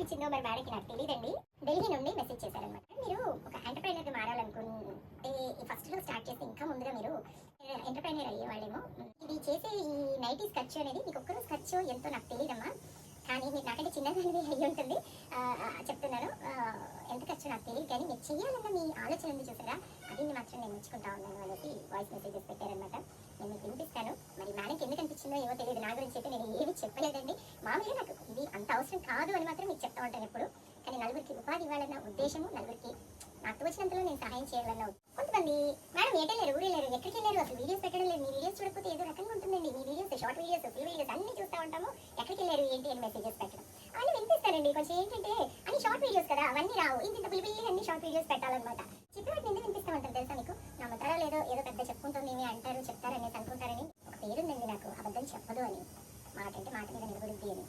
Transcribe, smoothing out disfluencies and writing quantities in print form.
అనిపించిందో మరి మేడంకి నాకు తెలియదండి. ఢిల్లీ నుండి మెసేజ్ చేశారనమాట. మీరు ఒక ఎంటర్‌ప్రెన్యూర్‌గా మారాలనుకుంటే ఈ ఫస్ట్‌లో స్టార్ట్ చేస్తే ఇంకా ముందుగా మీరు ఎంటర్‌ప్రెన్యూర్ అయ్యేవాళ్ళేమో. ఇది చేసే ఈ నైటీస్ ఖర్చు అనేది మీకు ఒక్కరోజు ఖర్చు ఎంతో నాకు తెలీదమ్మా. కానీ మీరు నాకంటే చిన్నదానివి అయ్యి ఉంటుంది. చెప్తున్నాను. ఎంత ఖర్చో నాకు తెలీదు కానీ మీరు చేయాలన్న మీ ఆలోచన ఉంది చూసారా, అది మాత్రం నేను మెచ్చుకుంటా ఉన్నాను అనేసి వాయిస్ మెసేజెస్ పెట్టారనమాట. నేను మీకు వినిపిస్తాను. మరి మేడంకి ఎందుకు అనిపించిందో ఏమో తెలియదు. నా గురించి అయితే నేను ఏమీ చెప్పలేదండి. మామూలుగా నాకు ఇది అంత అవసరం కాదు అని మాత్రం మీకు చెప్తా ఉంటాను ఎప్పుడు. కానీ నలుగురికి ఉపాధి ఇవ్వాలన్న ఉద్దేశము, నలుగురికి నాకు వచ్చినంతలో నేను సహాయం చేయాలన్న కొంతమంది మేడం ఎటెళ్ళారు, ఊరెళ్ళారు, ఎక్కడికి వెళ్ళారు, అసలు వీడియోస్ పెట్టడం లేదు. మీ వీడియోస్ చూడకపోతే ఏదో రకంగా ఉంటుందండి. మీ videos short videos, full videos అన్ని చూస్తూ ఉంటాము. ఎక్కడికి వెళ్ళారు ఏంటి అని మెసేజెస్ పెట్టడం అవన్నీ వినిపిస్తారండి. కొంచెం ఏంటంటే అన్ని షార్ట్ వీడియోస్ కదా, అవన్నీ రావు. ఇంత పిల్లి అన్ని షార్ట్ వీడియోస్ పెట్టాలన్నమాట. చెప్పినట్టు ఎందుకు వినిపిస్తూ ఉంటారు తెలుసా మీకు? నమ్ముతారా లేదో, ఏదో పెద్ద చెప్పుకుంటుంది ఏమి అంటారు చెప్తారనేసి అనుకుంటారని. ఒక పేరుందండి నాకు, అబద్ధం చెప్పదు అని. మాట అంటే మాట మీద నిలబడుద్ది అని.